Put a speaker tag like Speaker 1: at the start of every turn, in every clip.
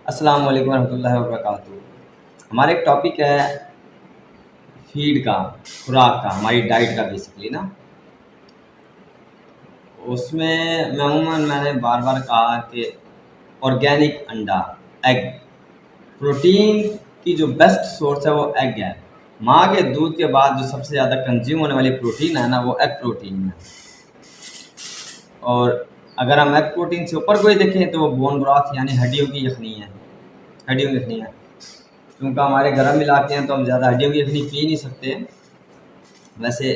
Speaker 1: अस्सलाम वालेकुम रहमतुल्लाहि व बरकातहू। हमारा एक टॉपिक है फीड का, खुराक का, हमारी डाइट का बेसिकली ना। उसमें मैंने बार बार कहा कि ऑर्गेनिक अंडा, एग, प्रोटीन की जो बेस्ट सोर्स है वो एग है। माँ के दूध के बाद जो सबसे ज़्यादा कंज्यूम होने वाली प्रोटीन है ना, वो एग प्रोटीन है। और अगर हम एग प्रोटीन से ऊपर कोई देखें तो वो बोन ब्रॉथ यानी हड्डियों की यखनी है। हड्डियों की यखनी है, क्योंकि हमारे गर्म इलाके हैं तो हम ज़्यादा हड्डियों की यखनी पी नहीं सकते। वैसे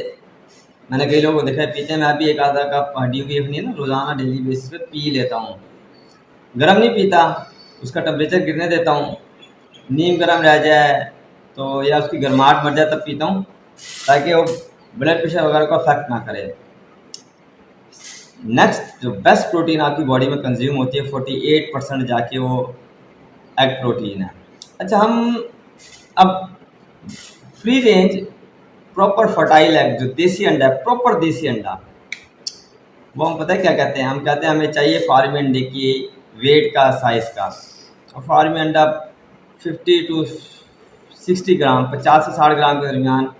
Speaker 1: मैंने कई लोगों को देखा है पीते, मैं भी एक आधा कप हड्डियों की यखनी ना रोज़ाना डेली बेसिस पे पी लेता हूँ। गर्म नहीं पीता, उसका टेम्परेचर गिरने देता हूँ। नीम गर्म रह जाए तो या उसकी गर्माहट मर जाए तब पीता हूँ, ताकि वो ब्लड प्रेशर वगैरह को अफेक्ट ना करे। नेक्स्ट जो बेस्ट प्रोटीन आपकी बॉडी में कंज्यूम होती है 48% जाके वो एग प्रोटीन है। अच्छा, हम अब free range proper fertile egg जो देसी अंडा है, प्रॉपर देसी अंडा, वो हम पता है क्या कहते हैं? हम कहते हैं हमें चाहिए फार्मी अंडे की वेट का, साइज़ का। और फार्मी अंडा 50 टू 60 ग्राम, 50 से 60 ग्राम के दरमियान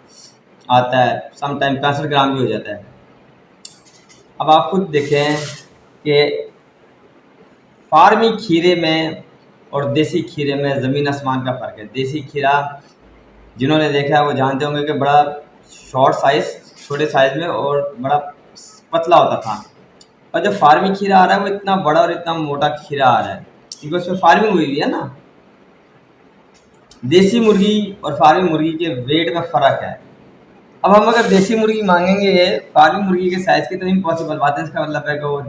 Speaker 1: आता है, समटाइम 65 ग्राम भी हो जाता है। अब आप खुद देखें कि फार्मी खीरे में और देसी खीरे में ज़मीन आसमान का फ़र्क है। देसी खीरा जिन्होंने देखा है वो जानते होंगे कि बड़ा शॉर्ट साइज़, छोटे साइज़ में और बड़ा पतला होता था। और जो फार्मी खीरा आ रहा है वो इतना बड़ा और इतना मोटा खीरा आ रहा है, क्योंकि उसमें फार्मिंग हुई हुई है ना। देसी मुर्गी और फार्मी मुर्गी के वेट में फ़र्क है। अब हम अगर देसी मुर्गी मांगेंगे फार्मी मुर्गी के साइज़ की, तो इम्पॉसिबल बात है। इसका मतलब है कि वो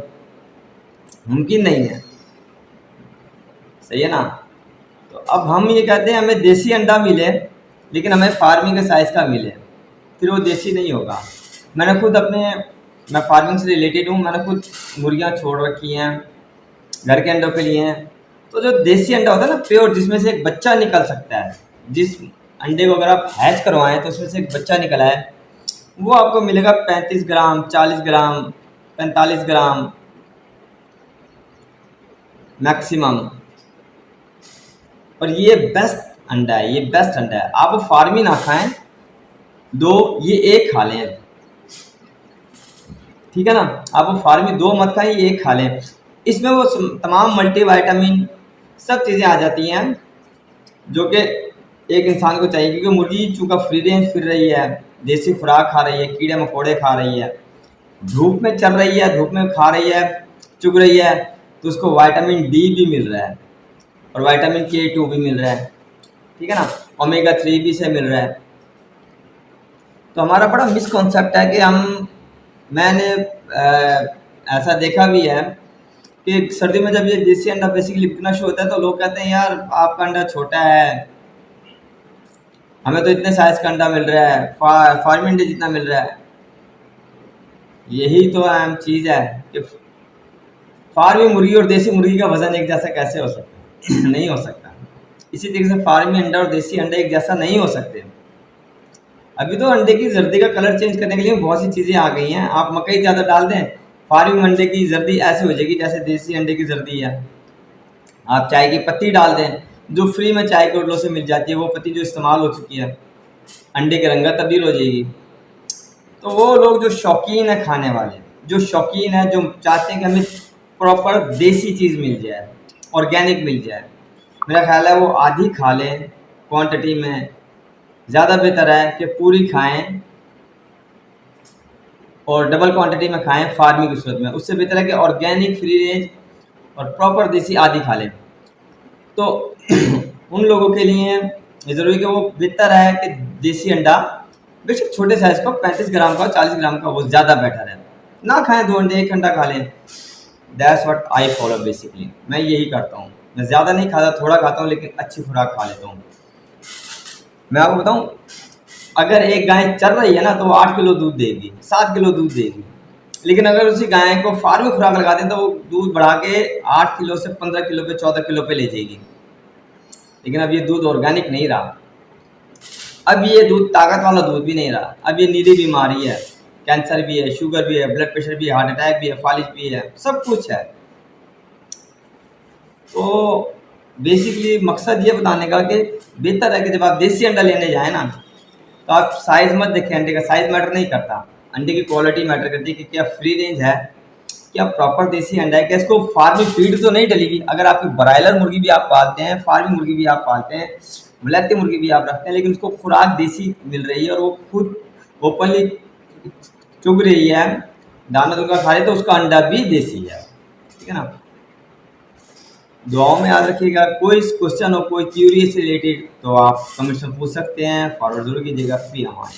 Speaker 1: मुमकिन नहीं है। सही है ना? तो अब हम ये कहते हैं हमें देसी अंडा मिले, लेकिन हमें फार्मिंग के साइज़ का मिले, फिर वो देसी नहीं होगा। मैंने खुद मैं फार्मिंग से रिलेटेड हूँ, मैंने खुद मुर्गियाँ छोड़ रखी हैं घर के अंडों के लिए। तो जो देसी अंडा होता है ना प्योर, जिसमें से एक बच्चा निकल सकता है, जिस अंडे को अगर आप हैच करवाएं तो उसमें से एक बच्चा निकला है, वो आपको मिलेगा 35 ग्राम, 40 ग्राम, 45 ग्राम मैक्सिमम। और ये बेस्ट अंडा है, ये बेस्ट अंडा है। आप वो फार्मी ना खाएं, ये एक खा लें, ठीक है ना? आप वो फार्मी दो मत खाएं, ये एक खा लें। इसमें वो तमाम मल्टीविटामिन सब चीज़ें आ जाती हैं जो कि एक इंसान को चाहिए, क्योंकि मुर्गी चूँकि फ्री रेंज फिर रही है, देसी खुराक खा रही है, कीड़े मकोड़े खा रही है, धूप में चल रही है, धूप में खा रही है, चुग रही है, तो उसको विटामिन डी भी मिल रहा है और विटामिन K2 भी मिल रहा है, ठीक है ना? ओमेगा 3 भी से मिल रहा है। तो हमारा बड़ा मिसकॉन्सेप्ट है कि मैंने ऐसा देखा भी है कि सर्दी में जब ये देसी अंडा बेसिकली बिकना शुरू होता है तो लोग कहते हैं यार आपका अंडा छोटा है, हमें तो इतने साइज का अंडा मिल रहा है, फार्मी अंडे जितना मिल रहा है। यही तो अहम चीज़ है कि फार्मी मुर्गी और देसी मुर्गी का वजन एक जैसा कैसे हो सकता है? नहीं हो सकता। इसी तरीके से फार्मी अंडा और देसी अंडा एक जैसा नहीं हो सकते। अभी तो अंडे की जर्दी का कलर चेंज करने के लिए बहुत सी चीज़ें आ गई हैं। आप मकई ज़्यादा डाल दें, फार्मी अंडे की जर्दी ऐसी हो जाएगी जैसे देसी अंडे की जर्दी है। आप चाय की पत्ती डाल दें, जो फ्री में चाय के उडलों से मिल जाती है, वो पत्ती जो इस्तेमाल हो चुकी है, अंडे की रंगत तब्दील हो जाएगी। तो वो लोग जो शौकीन है खाने वाले, जो शौकीन है, जो चाहते हैं कि हमें प्रॉपर देसी चीज़ मिल जाए, ऑर्गेनिक मिल जाए, मेरा ख्याल है वो आधी खा लें क्वांटिटी में। ज़्यादा बेहतर है कि पूरी खाएं और डबल क्वांटिटी में खाएं फार्मिंग की सूरत में। उससे बेहतर है कि ऑर्गेनिक, फ्री रेंज और प्रॉपर देसी आधी खा लें। तो उन लोगों के लिए ये ज़रूरी कि वो बेहतर है कि देसी अंडा, बेशक छोटे साइज़ का 35 ग्राम का, 40 ग्राम का, वो ज़्यादा बेटर है। ना खाएं 2 अंडे, 1 अंडा खा लें। That's what I follow basically. मैं यही करता हूँ। मैं ज़्यादा नहीं खाता, थोड़ा खाता हूँ, लेकिन अच्छी खुराक खा लेता हूँ। मैं आपको बताऊँ, अगर एक गाय चल रही है ना तो वो 8 किलो दूध देगी, 7 किलो दूध देगी। लेकिन अगर उसी गाय को फार्मी खुराक लगा दें तो वो दूध बढ़ा के 8 किलो से 15 किलो पे, 14 किलो पे ले जाएगी। लेकिन अब ये दूध ऑर्गेनिक नहीं रहा, अब ये दूध ताकत वाला दूध भी नहीं रहा। अब ये नीली बीमारी है, कैंसर भी है, शुगर भी है, ब्लड प्रेशर भी है, हार्ट अटैक भी है, फालिज भी है, सब कुछ है। तो बेसिकली मकसद ये बताने का कि बेहतर है कि जब आप देसी अंडा लेने जाए ना, तो आप साइज़ मत देखें, अंडे का साइज़ मैटर नहीं करता, अंडे की क्वालिटी मैटर करती है कि क्या फ्री रेंज है, क्या प्रॉपर देसी अंडा है, क्या इसको फार्मी फीड तो नहीं डली हुई। अगर आपकी ब्रायलर मुर्गी भी आप पालते हैं, फार्मी मुर्गी भी आप पालते हैं, वलैती मुर्गी भी आप रखते हैं, लेकिन उसको खुराक देसी मिल रही है और वो खुद ओपनली चुग रही है, दाना दुना खा रही है, तो उसका अंडा भी देसी है। ठीक है ना। दुआओं में याद रखिएगा। कोई क्वेश्चन हो, कोई क्यूरी से रिलेटेड, तो आप कमेंट में पूछ सकते हैं, फॉरवर्ड जरूर कीजिएगा। फिर हमारे